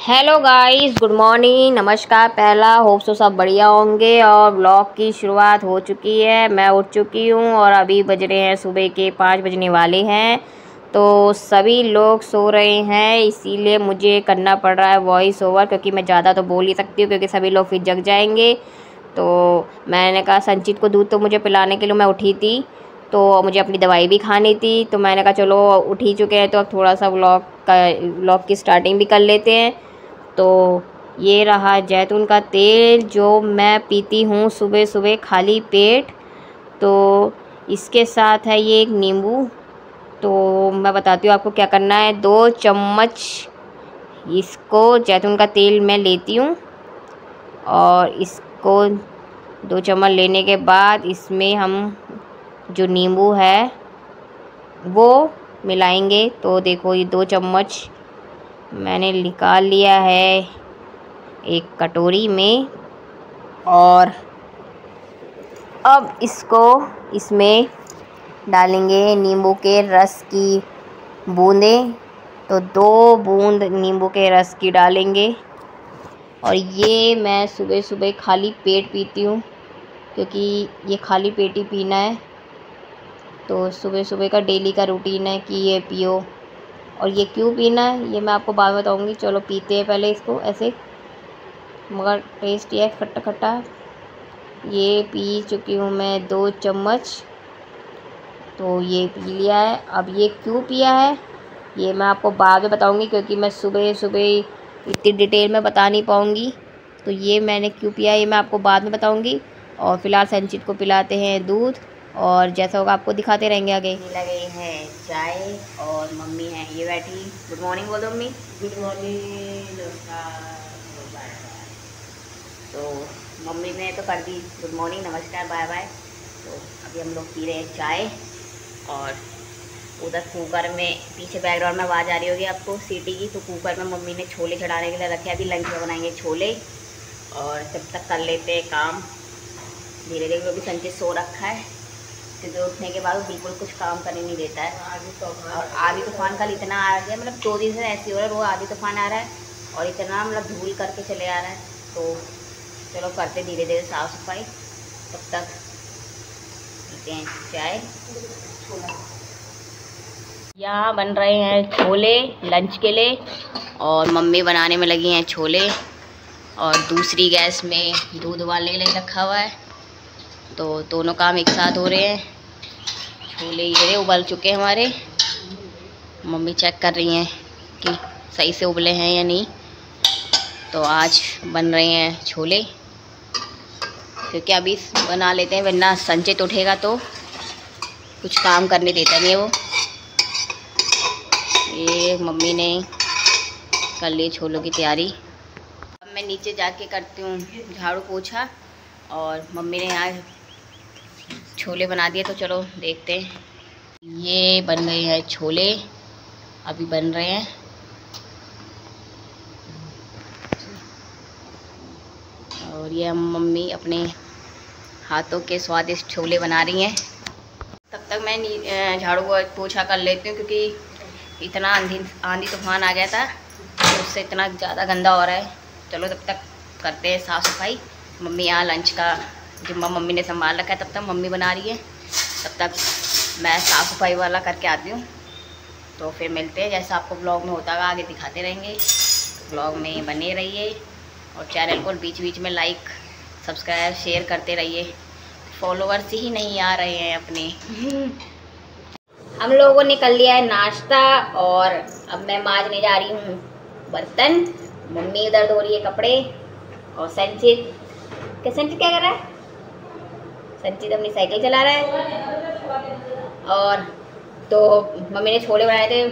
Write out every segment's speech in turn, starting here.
Hello guys, good morning, नमस्कार। पहला hope so सब बढ़िया होंगे। और ब्लॉग की शुरुआत हो चुकी है। मैं उठ चुकी हूँ और अभी बज रहे हैं सुबह के 5 बजने वाले हैं। तो सभी लोग सो रहे हैं, इसीलिए मुझे करना पड़ रहा है वॉइस ओवर, क्योंकि मैं ज़्यादा तो बोल नहीं सकती हूँ क्योंकि सभी लोग फिर जग जाएंगे। तो मैंने कहा संचित को दूध तो मुझे पिलाने के लिए मैं उठी थी, तो मुझे अपनी दवाई भी खानी थी। तो मैंने कहा चलो उठ ही चुके हैं तो अब थोड़ा सा व्लॉग की स्टार्टिंग भी कर लेते हैं। तो ये रहा जैतून का तेल जो मैं पीती हूँ सुबह सुबह खाली पेट। तो इसके साथ है ये एक नींबू। तो मैं बताती हूँ आपको क्या करना है। 2 चम्मच इसको जैतून का तेल मैं लेती हूँ और इसको 2 चम्मच लेने के बाद इसमें हम जो नींबू है वो मिलाएंगे। तो देखो ये 2 चम्मच मैंने निकाल लिया है एक कटोरी में। और अब इसमें डालेंगे नींबू के रस की बूंदें। तो 2 बूंद नींबू के रस की डालेंगे। और ये मैं सुबह सुबह खाली पेट पीती हूँ, क्योंकि ये खाली पेट ही पीना है। तो सुबह सुबह का डेली का रूटीन है कि ये पियो। और ये क्यों पीना है ये मैं आपको बाद में बताऊँगी। चलो पीते हैं पहले इसको ऐसे, मगर टेस्ट ये है खट्टा खट्टा। ये पी चुकी हूँ मैं 2 चम्मच। तो ये पी लिया है। अब ये क्यों पिया है ये मैं आपको बाद में बताऊँगी, क्योंकि मैं सुबह सुबह इतनी डिटेल में बता नहीं पाऊँगी। तो ये मैंने क्यों पिया ये मैं आपको बाद में बताऊँगी। और फिलहाल संचित को पिलाते हैं दूध, और जैसा होगा आपको दिखाते रहेंगे आगे। लगे हैं चाय और मम्मी है ये बैठी। गुड मॉर्निंग बोलो मम्मी। Good morning. तो मम्मी ने तो कर दी गुड मॉर्निंग, नमस्कार, बाय बाय। तो अभी हम लोग पी रहे हैं चाय। और उधर कुकर में पीछे बैकग्राउंड में आवाज़ आ रही होगी आपको सीटी की। तो कुकर में मम्मी ने छोले चढ़ाने के लिए रखे। अभी लंच में बनाएंगे छोले। और जब तक कर लेते हैं काम धीरे धीरे। अभी संचित सो रखा है क्योंकि उठने के बाद वो बिल्कुल कुछ काम करने नहीं देता है। और आधी तूफान कल इतना आ गया, मतलब 2 दिन से ऐसे हो रहा है, रोज आधी तूफान आ रहा है और इतना मतलब धूल करके चले आ रहा है। तो चलो करते धीरे धीरे साफ़ सफाई। तब तक पीते हैं चाय। यहाँ बन रहे हैं छोले लंच के लिए, और मम्मी बनाने में लगी हैं छोले। और दूसरी गैस में दूध उबालने के लिए रखा हुआ है। तो दोनों काम एक साथ हो रहे हैं। छोले ये उबल चुके हैं हमारे। मम्मी चेक कर रही हैं कि सही से उबले हैं या नहीं। तो आज बन रहे हैं छोले, क्योंकि अभी बना लेते हैं वरना संचित उठेगा तो कुछ काम करने देता नहीं है वो। ये मम्मी ने कर ली छोलों की तैयारी। अब मैं नीचे जाके करती हूँ झाड़ू पोछा, और मम्मी ने यहाँ छोले बना दिए। तो चलो देखते हैं। ये बन गए हैं छोले, अभी बन रहे हैं। और ये मम्मी अपने हाथों के स्वादिष्ट छोले बना रही हैं। तब तक मैं झाड़ू पोछा कर लेती हूँ, क्योंकि इतना आंधी तूफान आ गया था तो उससे इतना ज़्यादा गंदा हो रहा है। चलो तब तक करते हैं साफ़ सफाई। मम्मी यहाँ लंच का जिम्मा मम्मी ने संभाल रखा है, तब तक मम्मी बना रही है। तब तक मैं साफ़ सफाई वाला करके आती हूँ। तो फिर मिलते हैं, जैसा आपको ब्लॉग में होता है आगे दिखाते रहेंगे। तो ब्लॉग में बने रहिए और चैनल को बीच बीच में लाइक सब्सक्राइब शेयर करते रहिए। फॉलोअर्स ही नहीं आ रहे हैं अपने। हम लोगों ने कर लिया है नाश्ता, और अब मैं मांजने जा रही हूँ बर्तन। मम्मी उधर धो रही है कपड़े। और संचित क्या कर रहा है? संचित अपनी साइकिल चला रहा है। और तो मम्मी ने छोले बनाए थे,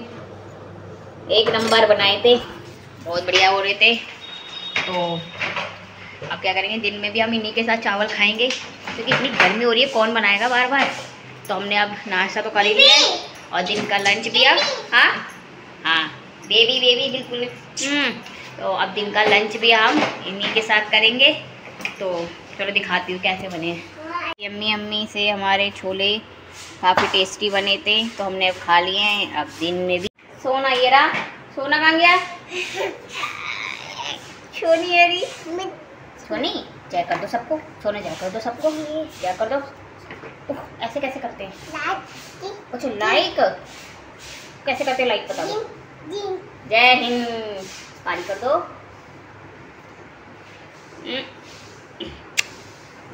1 नंबर बनाए थे, बहुत बढ़िया हो रहे थे। तो अब क्या करेंगे, दिन में भी हम इन्हीं के साथ चावल खाएंगे, क्योंकि इतनी गर्मी हो रही है कौन बनाएगा बार बार। तो हमने अब नाश्ता तो कर ही लिया है और दिन का लंच भी अब हाँ बेबी बिल्कुल। तो अब दिन का लंच भी हम इन्हीं के साथ करेंगे। तो चलो दिखाती हूँ कैसे बने हैं। यम्मी से हमारे छोले काफ़ी टेस्टी बने थे, तो हमने अब खा लिए हैं। अब दिन में भी सोना ये रहा। सोना कहाँ गया? सोनी है री सोनी। जय कर दो सबको, सोने जय कर दो सबको, जय कर दो। ऐसे कैसे करते हैं? कुछ लाइक कैसे करते हैं? लाइक बता दो। जय हिंद ताली कर दो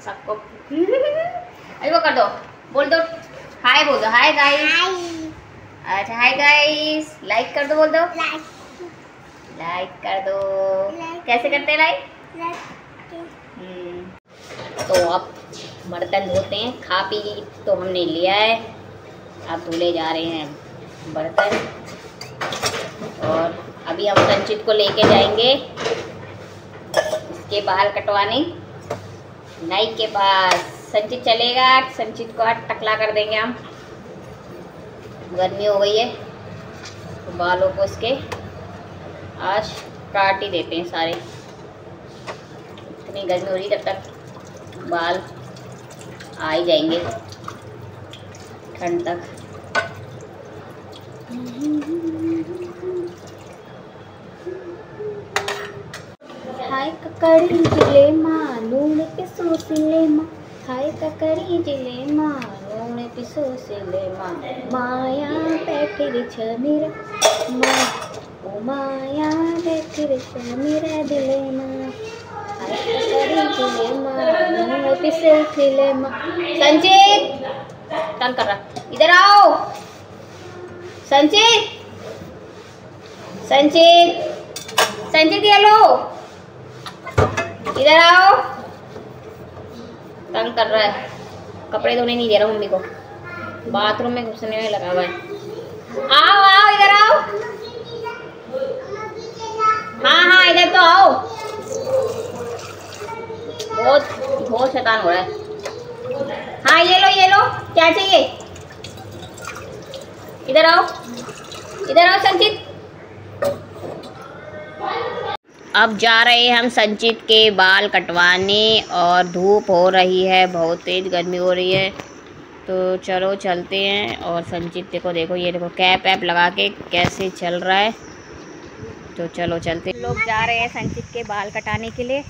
सबको। अरे वो कर दो, बोल दो हाय, बोल दो हाय गाइस। अच्छा हाय गाइस, लाइक कर दो, बोल दो लाइक कर दो। कैसे करते हैं लाइक? तो अब बर्तन धोते हैं। खा पी तो हमने लिया है, अब धुले जा रहे हैं बर्तन। और अभी हम संचित को लेके जाएंगे इसके बाल कटवाने नाई के पास। संचित चलेगा, संचित को आज टकला कर देंगे हम। गर्मी हो गई है तो बालों को इसके आज काट ही देते हैं सारे। इतनी गर्मी हो रही, तब तक बाल आ ही जाएंगे ठंड तक। हाय ककड़ी जिले माँ लूण पिसो सिले माँ, हाय ककड़ी जिले माँ लूण पिसो सिले माँ। माया बैठी रिछ मेरा माँ, ओ माया बैठी रिछ मेरा दिले माँ, हाय ककड़ी जिले माँ लूण पिसो सिले माँ। संचित टर्न कर रहा, इधर आओ संचित। संचित संचित ये लो, इधर आओ। तंग कर रहा है, कपड़े धोने नहीं दे रहा मम्मी को, बाथरूम में घुसने में लगा हुआ है। आओ आओ इधर आओ। हाँ हाँ इधर तो आओ। बहुत शैतान हो रहा है। हाँ ये लो, क्या चाहिए? इधर आओ संचित। अब जा रहे हैं हम संचित के बाल कटवाने और धूप हो रही है, बहुत तेज़ गर्मी हो रही है। तो चलो चलते हैं। और संचित को देखो, ये देखो कैप ऐप लगा के कैसे चल रहा है। तो चलो चलते। लोग जा रहे हैं संचित के बाल कटाने के लिए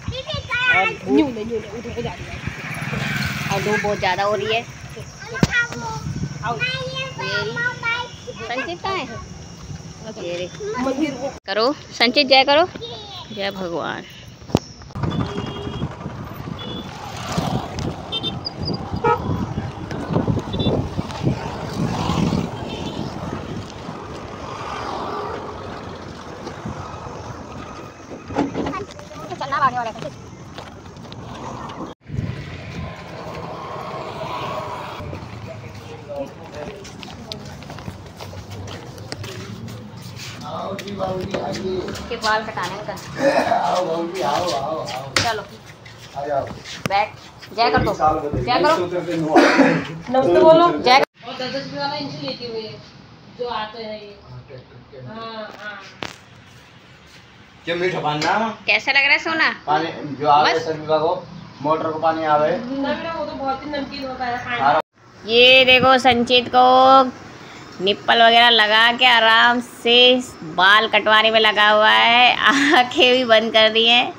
और धूप बहुत ज़्यादा हो रही है। संचित कहाँ है? करो संचित, जय करो, जय भगवान। चलना भागने वाला है। के बाल कटाने का चलो बैठ। जय कर दो, जय करो, नमस्ते बोलो, जय। और 10 रुपए वाला इनसे लेते हुए जो आते हैं ये। क्या मीठा पानी ना? कैसा लग रहा है सोना? पानी जो आवे सर्विस को मोटर को पानी आवे ना, वो तो बहुत ही नमकीन होता है। ये देखो संचित को निप्पल वगैरह लगा के आराम से बाल कटवाने में लगा हुआ है। आँखें भी बंद कर दी हैं।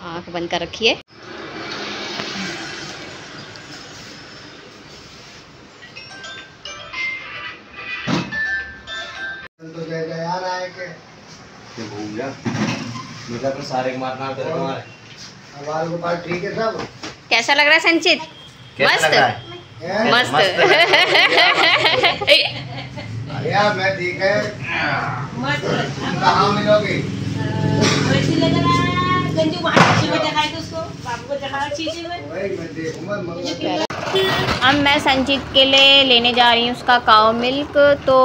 आँख बंद कर रखी है। तो यार आए के भूल गया मेरा तो सारे मारना तेरे तुम्हारे बाल को पास। ठीक है सब। कैसा लग रहा है संचित? मस्त मस्त। यार मैं ठीक है। कहाँ मिलोगे? अब मैं संचित के लिए लेने जा रही हूँ उसका काऊ मिल्क। तो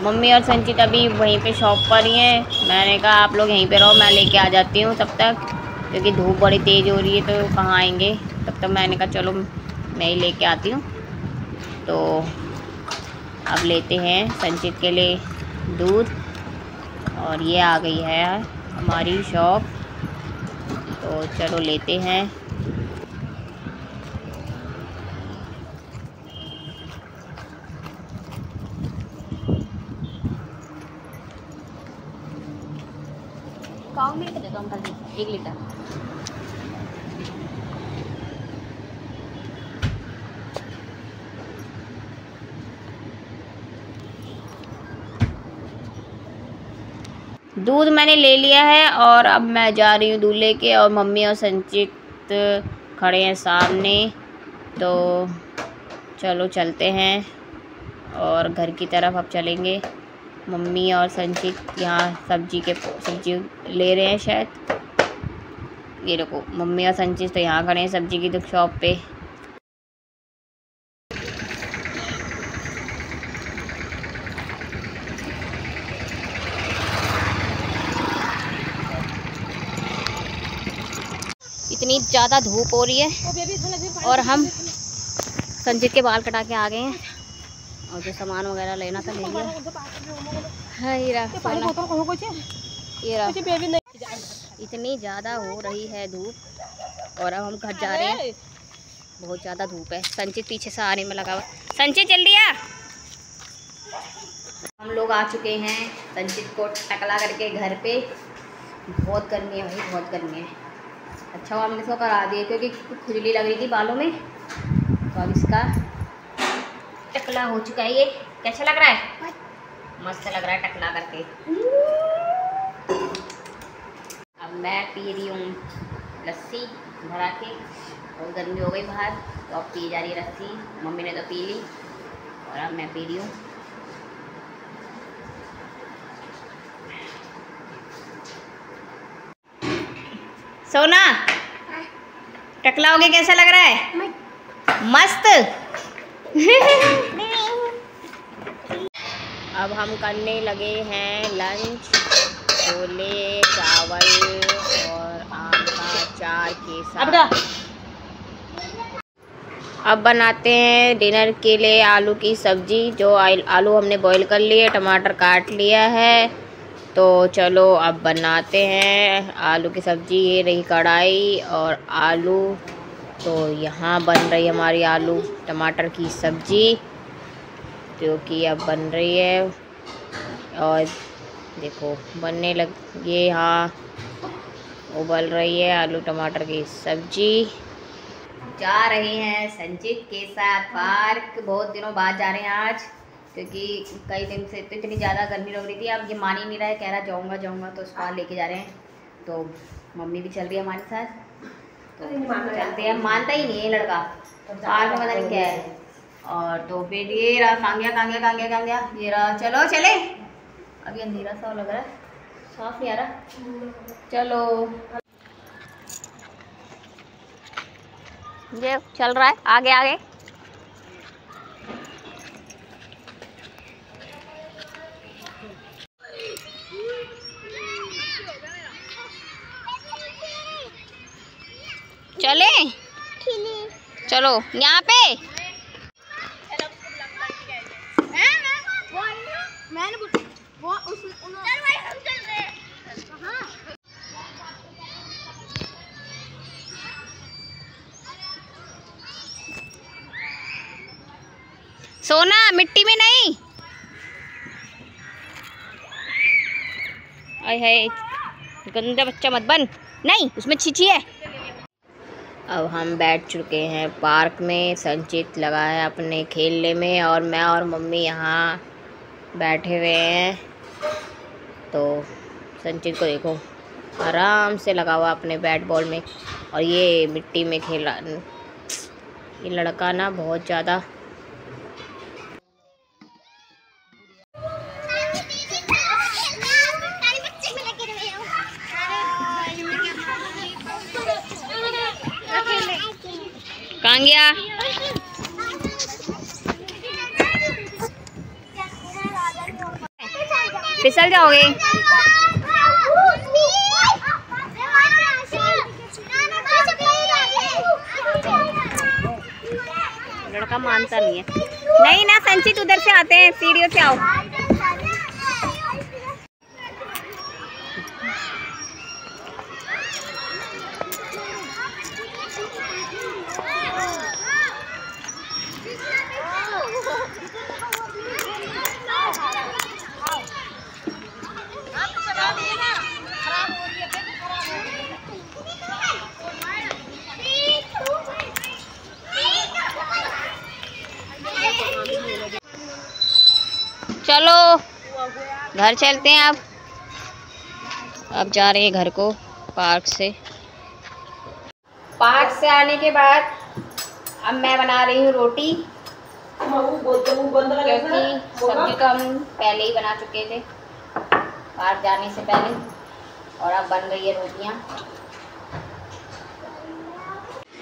मम्मी और संचित अभी वहीं पे शॉप पर ही हैं। मैंने कहा आप लोग यहीं पे रहो, मैं लेके आ जाती हूँ तब तक, क्योंकि धूप बड़ी तेज़ हो रही है तो कहाँ आएंगे। तब तक मैंने कहा चलो मैं ही लेके आती हूँ। तो अब लेते हैं संचित के लिए दूध। और ये आ गई है हमारी शॉप, तो चलो लेते हैं। पाव मिल्क दे दो अंकल जी 1 लीटर। दूध मैंने ले लिया है और अब मैं जा रही हूँ दूध लेके, और मम्मी और संचित खड़े हैं सामने। तो चलो चलते हैं और घर की तरफ अब चलेंगे। मम्मी और संचित यहाँ सब्जी ले रहे हैं शायद। ये देखो मम्मी और संचित तो यहाँ खड़े हैं सब्जी की शॉप पे। इतनी ज़्यादा धूप हो रही है और हम संचित के बाल कटा के आ गए हैं, और जो सामान वगैरह लेना था ले लिया। हाँ ये इतनी ज़्यादा हो रही है धूप और अब हम घर जा रहे हैं। बहुत ज़्यादा धूप है। संचित पीछे से आने में लगा हुआ। संचित जल्दी आ। हम लोग आ चुके हैं संचित को टकला करके घर पे। बहुत गर्मी है भाई, बहुत गर्मी है। अच्छा हुआ हमने इसको करा दिया क्योंकि खुजली लग रही थी बालों में। तो अब इसका टकला हो चुका है। ये कैसा लग रहा है? मस्त लग रहा है टकला करके। अब मैं पी रही हूँ लस्सी भरा के। बहुत गर्मी हो गई बाहर तो अब पी जा रही है लस्सी। मम्मी ने तो पी ली और अब मैं पी रही हूँ। सोना टकला हो गया, कैसा लग रहा है? मस्त। अब हम करने लगे हैं लंच। छोले चावल और आम का अचार के साथ। अब बनाते हैं डिनर के लिए आलू की सब्ज़ी। जो आलू हमने बॉईल कर लिए, टमाटर काट लिया है। तो चलो अब बनाते हैं आलू की सब्ज़ी। ये रही कढ़ाई और आलू। तो यहाँ बन रही हमारी आलू टमाटर की सब्ज़ी, जो कि अब बन रही है। और देखो बनने लगी, यहाँ उबल रही है आलू टमाटर की सब्ज़ी। जा रहे हैं संचित के साथ पार्क। बहुत दिनों बाद जा रहे हैं आज, क्योंकि कई दिन से तो इतनी ज़्यादा गर्मी लग रही थी। अब ये मान ही नहीं रहा है, कह रहा जाऊँगा तो उसको आज लेके जा रहे हैं। तो मम्मी भी चल रही है हमारे साथ। तो चलते हैं। मानता ही नहीं है लड़का, पार्क में पता नहीं क्या है। और तो फिर ये रहा कांगिया ये रहा। चलो चले। अभी अंधेरा सा लग रहा है, साफ नहीं आ रहा। चलो ये चल रहा है आगे आगे। चले चलो यहाँ पे। सोना मिट्टी में नहीं। आय हाय गंदा बच्चा मत बन। नहीं उसमें छींची है। अब हम बैठ चुके हैं पार्क में। संचित लगा है अपने खेलने में और मैं और मम्मी यहाँ बैठे हुए हैं। तो संचित को देखो आराम से लगा हुआ अपने बैट बॉल में, और ये मिट्टी में खेला। ये लड़का ना बहुत ज़्यादा कांगिया। फिसल जाओगे। लड़का मानता नहीं है। नहीं ना संचित उधर से आते हैं, सीढ़ियों से आओ। चलो घर चलते हैं अब जा रहे हैं घर को पार्क से आने के बाद अब मैं बना रही हूँ रोटी, क्योंकि सब्जी तो हम पहले ही बना चुके थे पार्क जाने से पहले, और अब बन गई है रोटियाँ।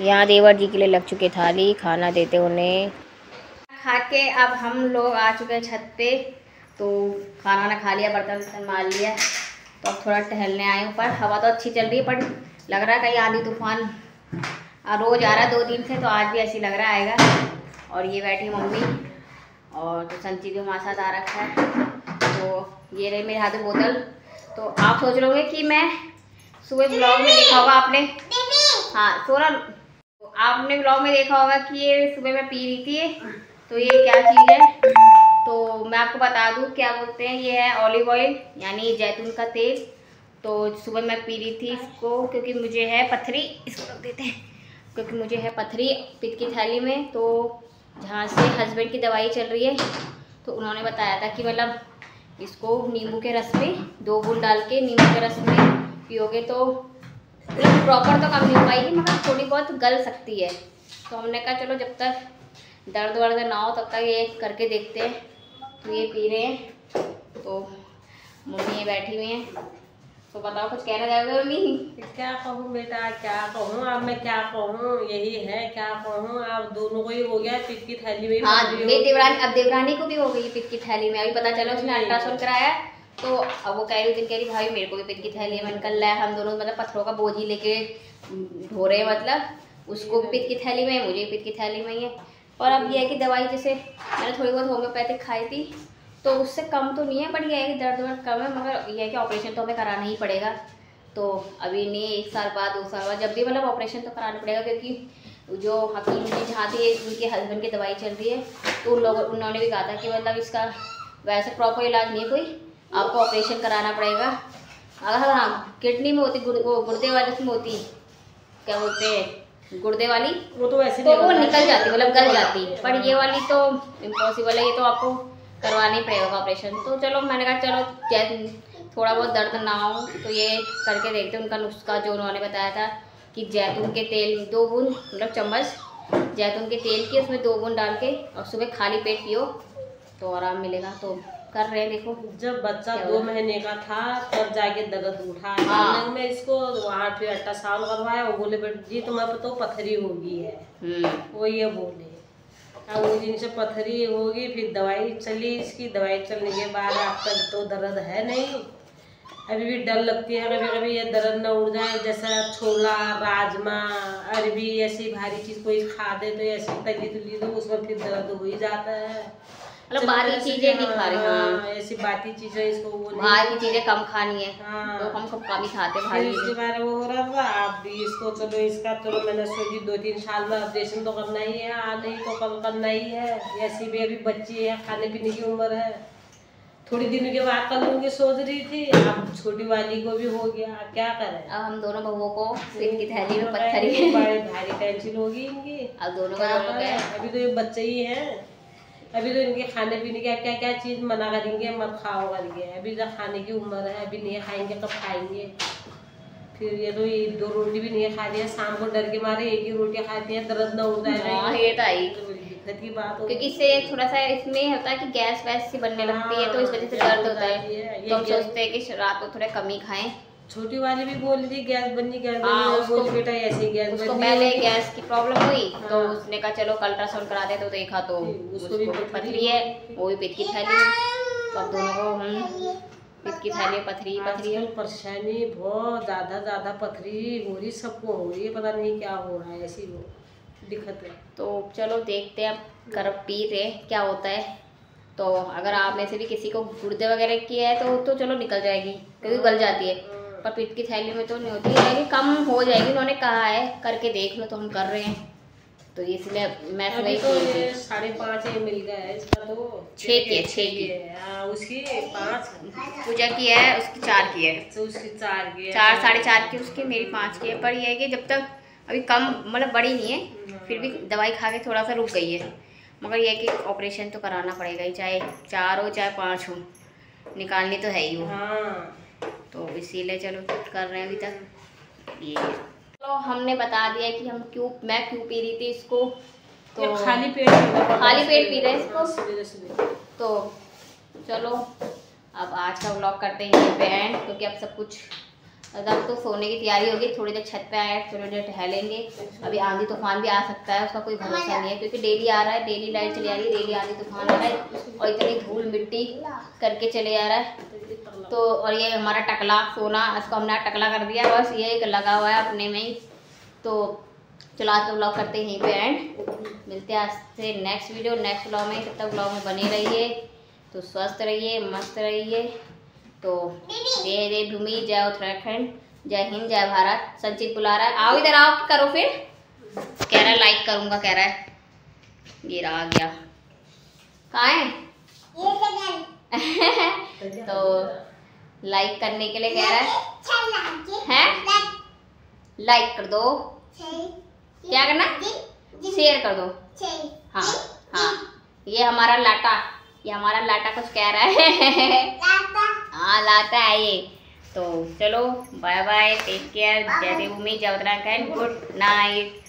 यहाँ देवर जी के लिए लग चुके थाली, खाना देते उन्हें। खा के अब हम लोग आ चुके हैं छत पे, तो खाना वाना खा लिया, बर्तन मार लिया, तो अब थोड़ा टहलने आए ऊपर। हवा तो अच्छी चल रही है, पर लग रहा है कहीं आंधी तूफान रोज आ रहा है 2 दिन से, तो आज भी ऐसी लग रहा आएगा। और ये बैठी मम्मी, और तो संची भी हमारे साथ आ रखा है। तो ये रही मेरे हाथ में बोतल। तो आप सोच रहे होंगे कि मैं सुबह ब्लॉग में देखा होगा आपने, हाँ सोना, तो आपने ब्लॉग में देखा होगा कि ये सुबह मैं पी रही थी। तो ये क्या चीज़ है, तो मैं आपको बता दूँ क्या बोलते हैं। ये है ऑलिव ऑयल, यानी जैतून का तेल। तो सुबह मैं पी रही थी इसको, क्योंकि मुझे है पथरी, इसको रख देते हैं, क्योंकि मुझे है पथरी पित्त की थैली में। तो जहाँ से हस्बैंड की दवाई चल रही है, तो उन्होंने बताया था कि मतलब इसको नींबू के रस में 2 बूंद डाल के नींबू के रस में पियोगे तो मतलब प्रॉपर तो कम नहीं हो पाएगी, मगर थोड़ी बहुत गल सकती है। तो हमने कहा चलो जब तक दर्द वर्द ना हो तब तक ये करके देखते हैं। तो ये पी रहे हैं, तो मम्मी ये बैठी हुई हैं। तो बताओ कुछ कहना चाहोगे मम्मी? क्या कहूँ बेटा, क्या कहूँ, अब मैं क्या कहूँ, यही है क्या कहूँ। अब दोनों को ही हो गया पित्त की थैली में। हाँ अब देवरानी को भी हो गई पित्त की थैली में। अभी पता चला उसने अल्ट्रासाउंड कराया, तो अब वो कह रही भाई मेरे को भी पित्त की थैली में निकल रहा है। हम दोनों मतलब पत्थरों का बोझ ही लेके ढो रहे हैं, मतलब उसको भी पित्त की थैली में, मुझे भी पित्त की थैली में ही है। और अब यह है कि दवाई जैसे मैंने थोड़ी बहुत होम्योपैथिक खाई थी, तो उससे कम तो नहीं है, बट यह है कि दर्द वर्द कम है, मगर यह है कि ऑपरेशन तो हमें कराना ही पड़ेगा। तो अभी नहीं, 1 साल बाद 2 साल बाद जब भी मतलब ऑपरेशन तो कराना पड़ेगा, क्योंकि जो हकीम जी जहाँ थी उनके हस्बैंड की दवाई चल रही है, तो उन्होंने भी कहा था कि मतलब इसका वैसे प्रॉपर इलाज नहीं है कोई, आपको ऑपरेशन कराना पड़ेगा। अगर हाँ किडनी में होती, वो गुर्दे वाले में होती, क्या बोलते हैं गुर्दे वाली, वो तो वैसे तो वो निकल जाती, मतलब गल जाती, पर ये वाली तो इम्पॉसिबल है, ये तो आपको करवाना ही पड़ेगा ऑपरेशन। तो चलो मैंने कहा चलो थोड़ा बहुत दर्द ना हो तो ये करके देखते हैं। उनका नुस्खा जो उन्होंने बताया था कि जैतून के तेल 2 बूंद, मतलब चम्मच जैतून के तेल की उसमें 2 बूंद डाल के और सुबह खाली पेट पियो तो आराम मिलेगा। तो कर रहे हैं, देखो जब बच्चा 2 महीने का था तब जाके दर्द उठा। हाँ। में इसको वहाँ फिर अल्ट्रासाउंड करवाया, वो बोले बेटा जी तुम्हारे तो पथरी होगी है, वो ये बोले। अब वो दिन से पथरी होगी, फिर दवाई चली, इसकी दवाई चलने के बाद अब तक तो दर्द है नहीं। अभी भी डर लगती है कभी कभी ये दर्द न उड़ जाए, जैसा छोला, राजमा, अरबी ऐसी भारी चीज़ कोई खा दे तो ऐसी तली तुली तो उसमें फिर दर्द हो ही जाता है। मतलब बाहरी चीजें नहीं खा रही, हाँ ऐसी बाती चीजें इसको वो बाहर की चीजें कम खानी है। हाँ। तो हम कम ही खाते भारी। इसके बारे में हो रहा था, आप भी इसको चलो इसका चलो मैंने सोची 2-3 साल में ऑपरेशन तो करना ही है, आज नहीं तो कल करना ही है। ऐसी भी अभी बच्ची है, खाने पीने की उम्र है, थोड़ी दिनों के बाद कर लूंगी सोच रही थी। अब छोटी वाली को भी हो गया, क्या करें। अब हम दोनों बहुओं को पित्त की थैली में पत्थरी है, भारी टेंशन होगी इनकी। अब दोनों का अभी तो ये बच्चे ही हैं, अभी तो इनके खाने पीने की क्या क्या चीज़ मना करेंगे, मत खाओ करेंगे। अभी जब खाने की उम्र है, अभी नहीं खाएंगे कब खाएंगे। फिर ये तो ये 2 रोटी भी नहीं खा रही है, शाम को डर के मारे 1 ही रोटी खाती है, दर्द न उड़ जाएगा। हाँ ये तो आई दिक्कत की बात, क्योंकि इससे थोड़ा सा इसमें होता है कि गैस वैस सी बनने लगती है, तो इस वजह से दर्द होता है। तो हम सोचते हैं कि रात को थोड़ा कम ही खाएं। छोटी वाली भी बोल रही थी गैस बननी, गैस हाँ, बननी, बोली बेटा ऐसी गैस उसको बननी। पहले गैस की प्रॉब्लम हुई, तो हाँ। उसने कहा चलो अल्ट्रासाउंड करा दे, तो देखा तो उसको भी पथरी है, वो भी पित्त की थैली में। तो अब दोनों को हम पित्त की थैली पथरी है। परेशानी बहुत ज़्यादा पथरी हो रही, सबको हो रही है, पता नहीं क्या हो रहा है, ऐसी वो दिक्कत है। तो चलो देखते हैं, अब कर पी रहे क्या होता है। तो अगर आप में से भी किसी को गुर्दे वगैरह की है तो चलो निकल जाएगी, क्योंकि गल जाती है, पर पित्त की थैली में तो नहीं होती है, कि कम हो जाएगी। उन्होंने कहा है करके देख लो, तो हम कर रहे हैं। तो इसलिए मैं अभी तो 5.5 मिल गया है इसका, तो 6 की है उसकी 5 पूजा की है, उसकी 4 की है, तो उसकी 4 की है, 4 4.5 की उसकी, मेरी 5 की है। पर ये है कि जब तक अभी कम मतलब बड़ी नहीं है, फिर भी दवाई खा के थोड़ा सा रुक गई है। मगर ये कि ऑपरेशन तो कराना पड़ेगा ही, चाहे 4 हो चाहे 5 हो, निकालनी तो है ही वो। हाँ। तो इसीलिए चलो कर रहे हैं अभी तक ये। तो हमने बता दिया कि मैं क्यों पी रही थी इसको। तो खाली पेट पी रहे इसको। तो चलो अब आज का व्लॉग करते हैं यहीं पे एंड, क्योंकि अब सब कुछ अब तो सोने की तैयारी होगी। थोड़ी देर छत पे आए, थोड़ी देर टहलेंगे। अभी आंधी तूफान भी आ सकता है, उसका कोई भरोसा नहीं है, क्योंकि डेली आ रहा है, डेली लाइट चली आ रही है, डेली आंधी तूफान आ रहा है और इतनी धूल मिट्टी करके चले जा रहा है। तो और ये हमारा टकला सोना, इसको हमने टकला कर दिया, बस ये एक लगा हुआ है अपने में ही। तो चलो आज का व्लॉग करते हैं यहीं पे एंड, मिलते हैं आज से नेक्स्ट वीडियो नेक्स्ट व्लॉग में। तब तक व्लॉग में बने रहिए, तो स्वस्थ रहिए, मस्त रहिए। तो जय देव भूमि, जय उत्तराखंड, जय हिंद, जय भारत। संचित बुला रहा है, आओ इधर आओ, करो फिर। कह रहा है लाइक करूंगा, कह रहा है। ये रहा गया, कहाँ है? तो लाइक करने के लिए कह रहा है, लाइक कर दो। क्या करना? शेयर कर दो। हाँ हाँ, ये हमारा लाटा कुछ कह रहा है। हाँ लाता है ये। तो चलो बाय बाय, टेक केयर, जय देवभूमि, जय उत्तराखंड, गुड नाइट।